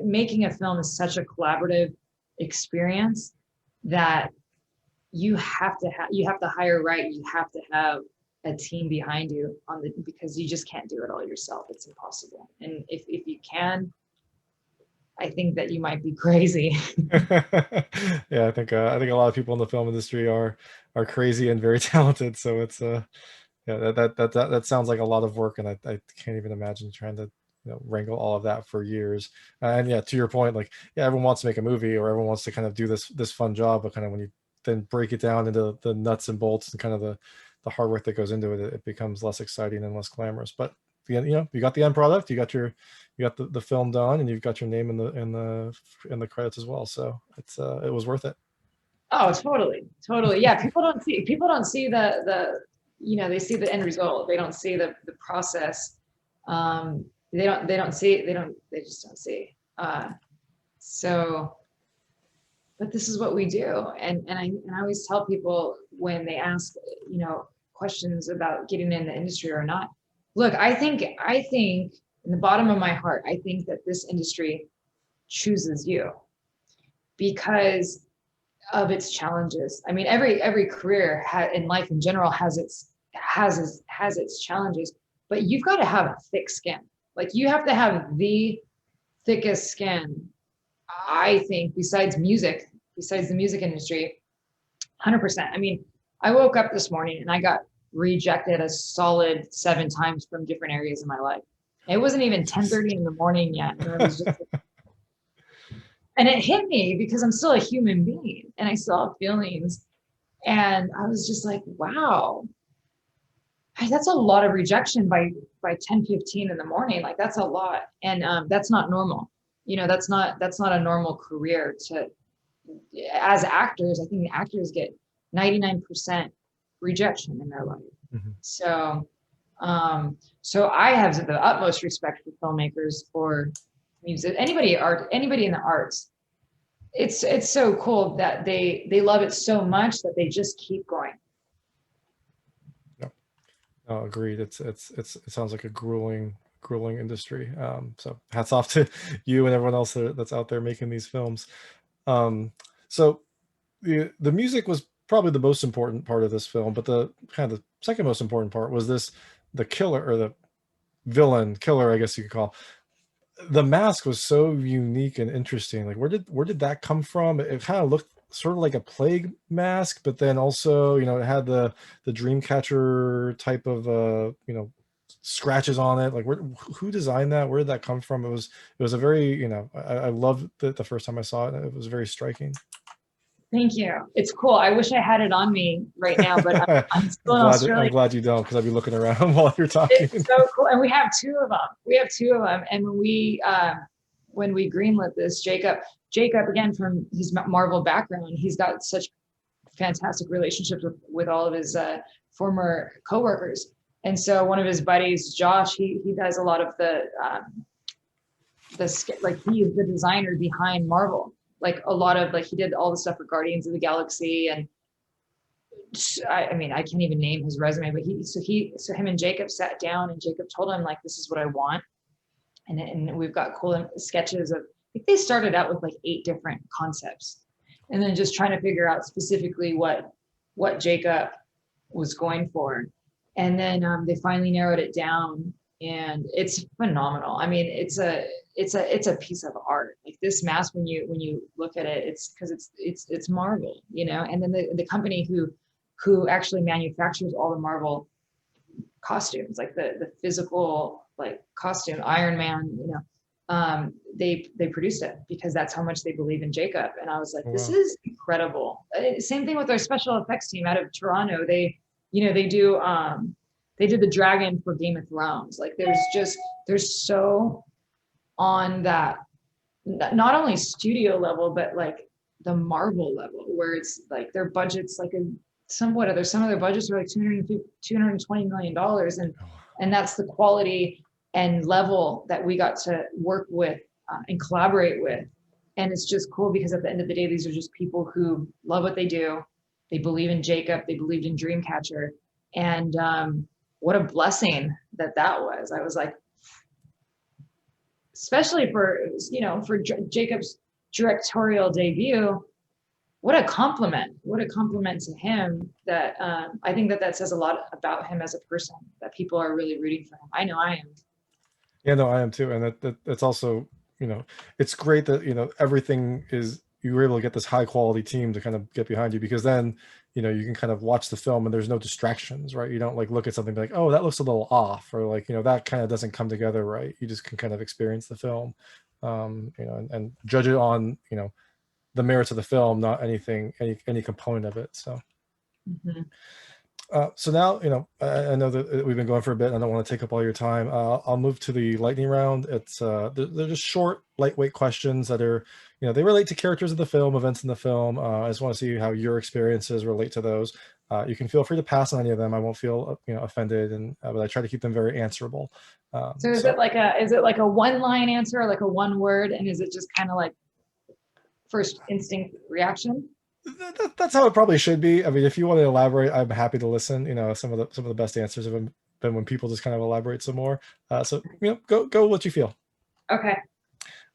making a film is such a collaborative experience that you have to hire right. You have to have a team behind you because you just can't do it all yourself. It's impossible. And if you can, I think that you might be crazy. Yeah, I think a lot of people in the film industry are crazy and very talented. So it's yeah, that sounds like a lot of work, and I can't even imagine trying to, you know, wrangle all of that for years. And yeah, to your point, like, yeah, everyone wants to make a movie, or everyone wants to kind of do this fun job, but kind of when you then break it down into the nuts and bolts and kind of the hard work that goes into it, it becomes less exciting and less glamorous. But you know, you got the end product, you got the film done, and you've got your name in the credits as well. So it's it was worth it. Oh, totally. Yeah, people don't see the you know, they see the end result. They don't see the process. They just don't see. So, but this is what we do. And I always tell people when they ask, you know, questions about getting in the industry or not, look, I think in the bottom of my heart, I think that this industry chooses you because of its challenges. I mean, every career in life in general has its challenges, but you've got to have a thick skin. Like, you have to have the thickest skin, I think, besides music, besides the music industry, 100%. I mean, I woke up this morning and I got rejected a solid 7 times from different areas of my life. It wasn't even 10:30 in the morning yet. And I was just, and it hit me because I'm still a human being and I still have feelings. And I was just like, wow, that's a lot of rejection by 10:15 in the morning. Like that's a lot. And that's not normal. You know, that's not a normal career to, as actors. I think actors get 99% rejection in their life. Mm-hmm. So, so I have the utmost respect for filmmakers, for music, anybody in the arts. It's so cool that they love it so much that they just keep going. Yeah, no, agreed. It sounds like a grueling industry. So hats off to you and everyone else that's out there making these films. So the music was probably the most important part of this film, but the kind of the second most important part was the killer, or the villain killer, I guess you could call. The mask was so unique and interesting. Like where did that come from? It kind of looked sort of like a plague mask, but then also, you know, it had the Dreamcatcher type of you know, scratches on it. Like who designed that? Where did that come from? It was a very, you know, I loved it the first time I saw it. It was very striking. Thank you. It's cool. I wish I had it on me right now, but I'm still in Australia. I'm glad you don't, because I'd be looking around while you're talking. It's so cool. And we have 2 of them. And when we greenlit this, Jacob, again, from his Marvel background, he's got such fantastic relationships with all of his former coworkers. And so one of his buddies, Josh, he does a lot of like he's the designer behind Marvel. Like a lot of, like he did all the stuff for Guardians of the Galaxy, and I mean I can't even name his resume, but him and Jacob sat down and Jacob told him, like, this is what I want, and we've got cool sketches of, I think they started out with like 8 different concepts, and then just trying to figure out specifically what Jacob was going for, and then they finally narrowed it down, and it's phenomenal. I mean, it's a piece of art. Like this mask, when you look at it, it's because it's Marvel, you know. And then the company who actually manufactures all the Marvel costumes, like the physical like costume, Iron Man, you know, they produced it because that's how much they believe in Jacob. And I was like, this is incredible. Same thing with our special effects team out of Toronto. They did the dragon for Game of Thrones. Like there's so on that, not only studio level, but like the Marvel level, where it's like their budget's like some of their budgets are like $220 million. And that's the quality and level that we got to work with and collaborate with. And it's just cool because at the end of the day, these are just people who love what they do. They believe in Jacob. They believed in Dreamcatcher. And what a blessing that was. I was like, especially for, you know, for Jacob's directorial debut, what a compliment to him, that I think that says a lot about him as a person, that people are really rooting for him. I know I am. Yeah, no, I am too. And that's also, you know, it's great that, you know, everything is, you were able to get this high quality team to kind of get behind you, because then, you know, you can kind of watch the film and there's no distractions, right? You don't like look at something like, oh, that looks a little off, or like, you know, that kind of doesn't come together right. You just can kind of experience the film, you know, and judge it on, you know, the merits of the film, not any component of it. So, so now, you know, I know that we've been going for a bit. I don't want to take up all your time. I'll move to the lightning round. It's they're just short, lightweight questions that are, you know, they relate to characters of the film, events in the film. I just want to see how your experiences relate to those. You can feel free to pass on any of them. I won't feel, you know, offended, and but I try to keep them very answerable. So is it like a one-line answer, or like a one word, and is it just kind of like first instinct reaction? That's how it probably should be. I mean, if you want to elaborate, I'm happy to listen. You know, some of the best answers have been when people just kind of elaborate some more. So, you know, go what you feel. Okay.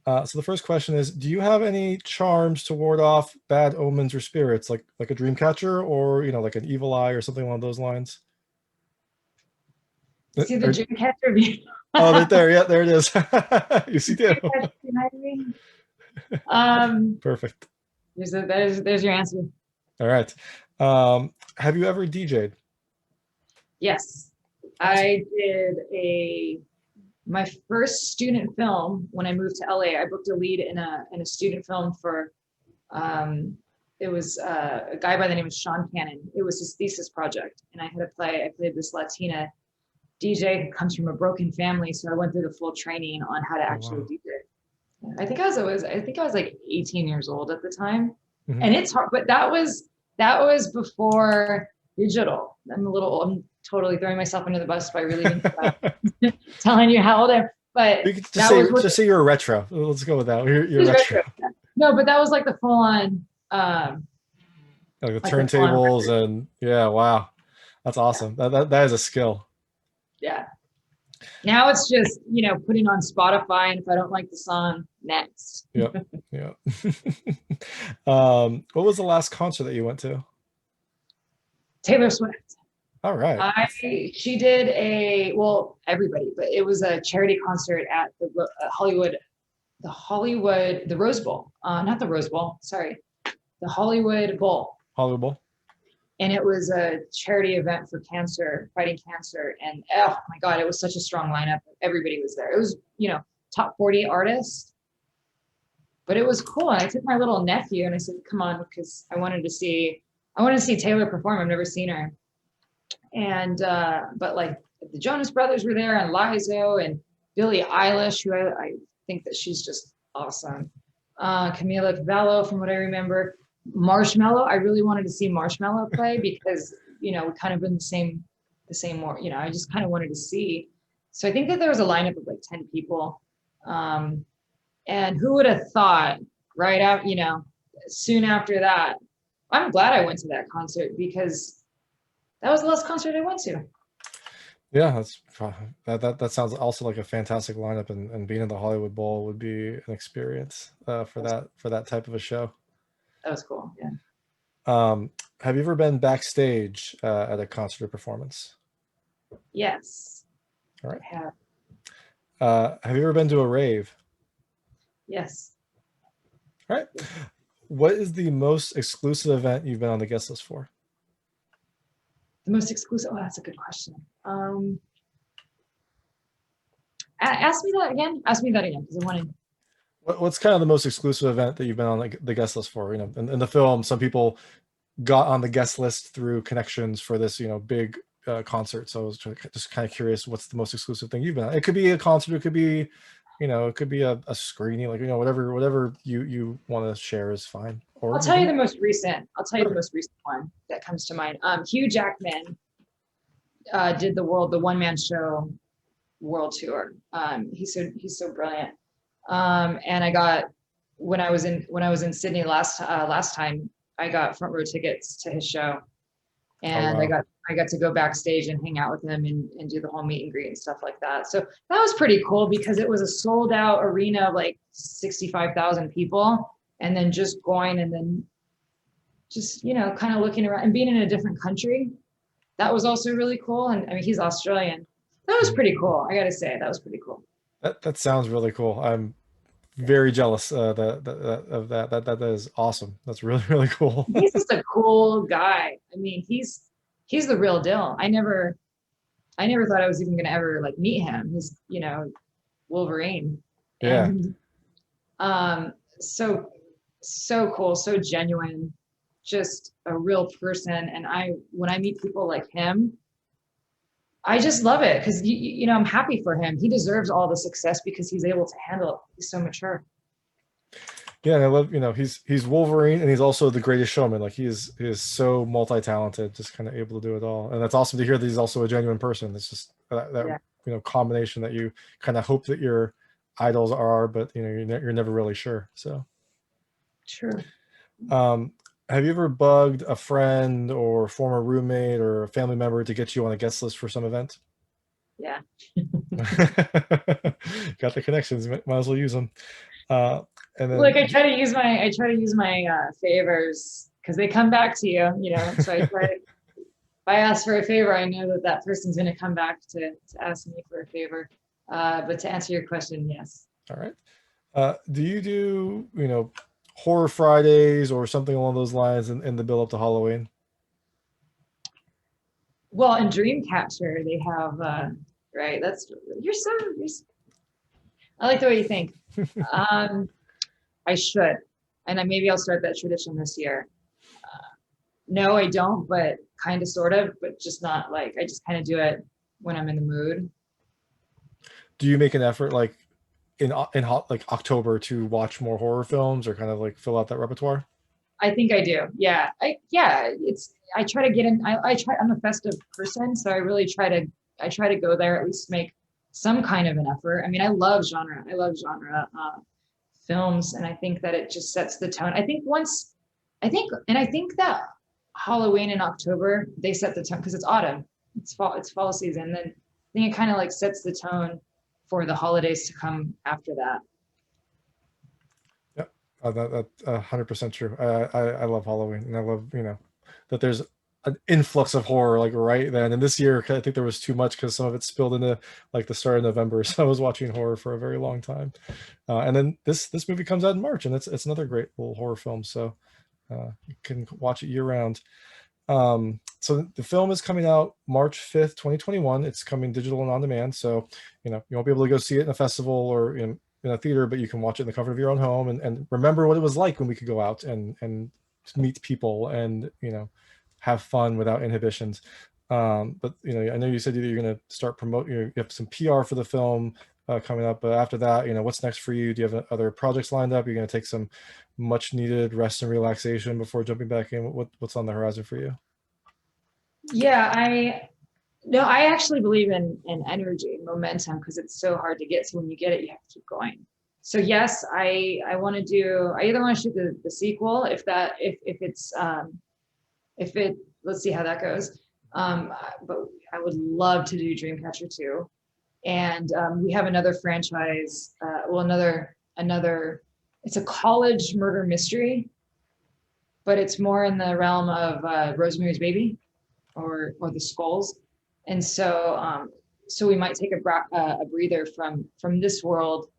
So the first question is, do you have any charms to ward off bad omens or spirits, like a Dreamcatcher, or, you know, like an evil eye or something along those lines? See, the Dreamcatcher Oh, right there. Yeah, there it is. You see too. Behind me. Um, Perfect. there's your answer. All right. Have you ever DJ'd? Yes, Awesome. I did my first student film when I moved to LA. I booked a lead in a student film for it was a guy by the name of Sean Cannon. It was his thesis project, and I played this Latina DJ who comes from a broken family. So I went through the full training on how to Oh, actually wow. DJ. I think I was like 18 years old at the time, Mhm. and it's hard. But that was before digital. I'm totally throwing myself under the bus by really telling you how old I am. But You could just that say was what just say you're a retro. Let's go with that. You're was retro. retro. No, but that was like the full on Like the like the full on turntables record. and yeah, wow. That's awesome. That is a skill. Yeah. Now it's just, putting on Spotify, and if I don't like the song, next. Yep. Yeah. What was the last concert that you went to? Taylor Swift. All right. She did everybody, but it was a charity concert at the the Rose Bowl. Not the Rose Bowl, sorry, the Hollywood Bowl. Hollywood Bowl. And it was a charity event for fighting cancer. And oh my God, it was such a strong lineup. Everybody was there. It was, top 40 artists, but it was cool. And I took my little nephew and I said, come on, because I wanted to see Taylor perform. I've never seen her. And, but like the Jonas Brothers were there, and Lizzo and Billie Eilish, who I think that she's just awesome. Camila Cabello, from what I remember. Marshmello, I really wanted to see Marshmello play because, we kind of in the same more, I just kind of wanted to see. So I think that there was a lineup of like 10 people. And who would have thought right out, soon after that, I'm glad I went to that concert because that was the last concert I went to. Yeah, that sounds also like a fantastic lineup, and being in the Hollywood Bowl would be an experience for that type of a show. That was cool. Yeah. Have you ever been backstage at a concert or performance? Yes. All right. I have. Have you ever been to a rave? Yes. All right. What is the most exclusive event you've been on the guest list for? The most exclusive. Oh, that's a good question. Ask me that again. Because I want to. What's kind of the most exclusive event that you've been on the guest list for? In the film, some people got on the guest list through connections for this, big concert. So I was just kind of curious, what's the most exclusive thing you've been on? It could be a concert, it could be, it could be a screening, like, whatever you want to share is fine. Or I'll tell you the most recent one that comes to mind. Hugh Jackman did the one-man show world tour. He's so brilliant. And I got, when I was in Sydney last time, I got front row tickets to his show, and oh, wow. I got to go backstage and hang out with him and do the whole meet and greet and stuff like that. So that was pretty cool because it was a sold out arena of like 65,000 people, and then just going and then just, kind of looking around and being in a different country. That was also really cool. And I mean, he's Australian. That was pretty cool. I got to say, that was pretty cool. That sounds really cool. I'm very jealous of that. That is awesome. That's really, really cool. He's just a cool guy. I mean, he's the real deal. I never thought I was even gonna ever like meet him. He's, Wolverine. Yeah. And so cool, so genuine, just a real person. And when I meet people like him, I just love it because I'm happy for him. He deserves all the success because he's able to handle it. He's so mature. Yeah, and I love, he's Wolverine, and he's also the greatest showman. Like he is Mm-hmm. so multi-talented, just kind of able to do it all. And that's awesome to hear that he's also a genuine person. It's just that combination that you kind of hope that your idols are, but you're never really sure. So True. Have you ever bugged a friend or former roommate or a family member to get you on a guest list for some event? Yeah. Got the connections, might as well use them. And then, Like I try to use my favors because they come back to you, So if I ask for a favor, I know that person's going to come back to ask me for a favor. But to answer your question, yes. All right. Do you do, horror Fridays or something along those lines in the build up to Halloween? Well, in Dreamcatcher, they have, right, I like the way you think. I should, and maybe I'll start that tradition this year. No, I don't, but kind of, sort of, but just not like, I just kind of do it when I'm in the mood. Do you make an effort like in hot like October to watch more horror films or kind of like fill out that repertoire? I think I do. Yeah. I try to get in, I'm a festive person. So I try to go there, at least make some kind of an effort. I mean, I love genre. Films. And I think that it just sets the tone. I think that Halloween in October, they set the tone because it's autumn, it's fall season. Then I think it kind of like sets the tone for the holidays to come after that. That's 100% true. I love Halloween, and I love that there's an influx of horror like right then. And this year, I think there was too much because some of it spilled into like the start of November. So I was watching horror for a very long time, and then this movie comes out in March, and it's another great little horror film. So you can watch it year round. So the film is coming out March 5th, 2021. It's coming digital and on demand. So you won't be able to go see it in a festival or in a theater, but you can watch it in the comfort of your own home and remember what it was like when we could go out and meet people and have fun without inhibitions. But I know you said that you're going to start promoting. You have some PR for the film coming up, but after that, what's next for you? Do you have other projects lined up? You're going to take some much needed rest and relaxation before jumping back in. What's on the horizon for you? Yeah, I actually believe in energy and momentum because it's so hard to get. So when you get it, you have to keep going. So yes, I want to do. I either want to shoot the sequel if let's see how that goes. But I would love to do Dreamcatcher 2, and we have another franchise. Another. It's a college murder mystery, but it's more in the realm of Rosemary's Baby or the Skulls. And so we might take a breather from this world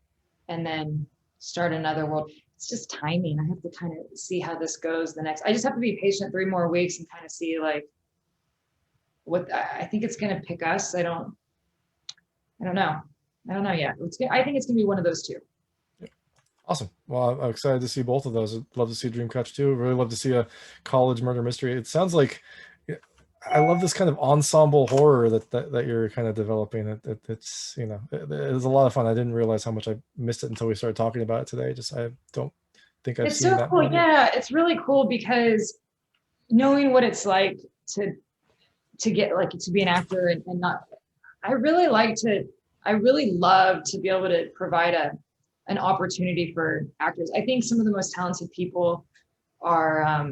and then start another world. It's just timing. I have to kind of see how this goes I just have to be patient 3 more weeks and kind of see like what I think it's going to pick us. I don't know yet. I think it's going to be one of those two. Awesome. Well, I'm excited to see both of those. I'd love to see Dreamcatcher 2. Really love to see a college murder mystery. It sounds like I love this kind of ensemble horror that you're kind of developing. It's it's a lot of fun. I didn't realize how much I missed it until we started talking about it today. I don't think I've seen that. It's so cool. Yeah, it's really cool because knowing what it's like to get like to be an actor and not. I really love to be able to provide an opportunity for actors. I think some of the most talented people are.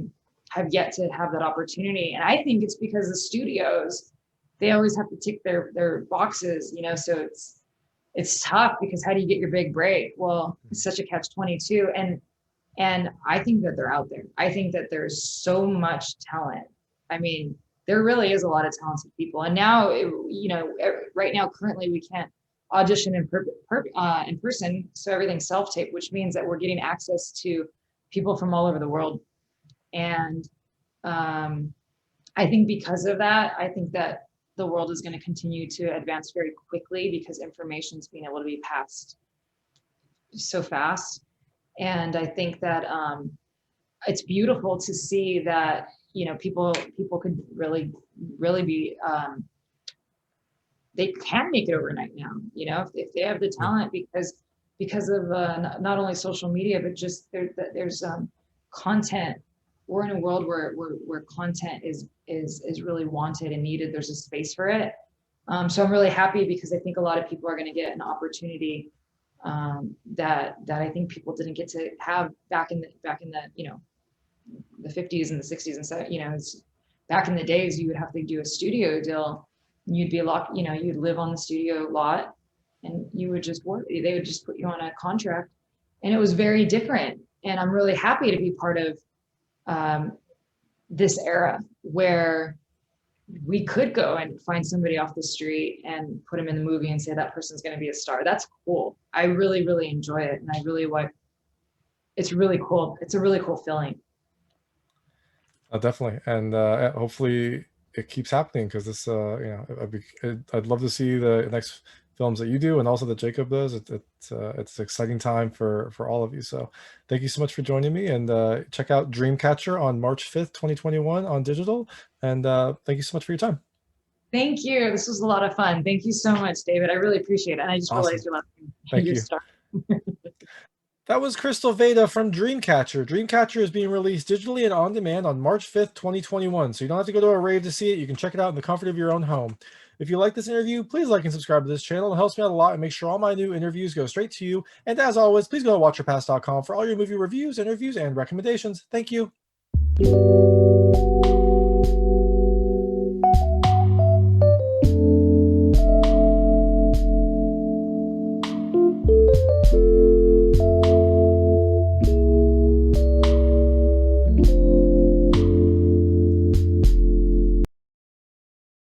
Have yet to have that opportunity. And I think it's because the studios, they always have to tick their boxes, so it's tough because how do you get your big break? Well, it's such a catch-22. And I think that they're out there. I think that there's so much talent. I mean, there really is a lot of talented people. And now, right now, currently we can't audition in person. So everything's self-tape, which means that we're getting access to people from all over the world. And I think because of that, I think that the world is going to continue to advance very quickly because information is being able to be passed so fast. And I think that it's beautiful to see that people could really be they can make it overnight now. If they have the talent because of not only social media but just there's content. We're in a world where content is really wanted and needed. There's a space for it. So I'm really happy because I think a lot of people are going to get an opportunity that I think people didn't get to have back in the the 50s and the 60s and 70s. Back in the days you would have to do a studio deal. And you'd be locked. You'd live on the studio lot, and you would just work. They would just put you on a contract, and it was very different. And I'm really happy to be part of this era where we could go and find somebody off the street and put them in the movie and say that person's going to be a star. That's cool. I really, really enjoy it. And I really it's really cool. It's a really cool feeling. Definitely. And hopefully it keeps happening, because this, I'd love to see the next films that you do and also that Jacob does. It's an exciting time for all of you. So thank you so much for joining me, and check out Dreamcatcher on March 5th, 2021 on digital. And thank you so much for your time. Thank you. This was a lot of fun. Thank you so much, David. I really appreciate it. And I just Awesome. realized you're laughing. Thank you. That was Krystal Vayda from Dreamcatcher. Dreamcatcher is being released digitally and on demand on March 5th, 2021. So you don't have to go to a rave to see it. You can check it out in the comfort of your own home. If you like this interview, please like and subscribe to this channel. It helps me out a lot and make sure all my new interviews go straight to you. And as always, please go to watchyourpass.com for all your movie reviews, interviews, and recommendations. Thank you.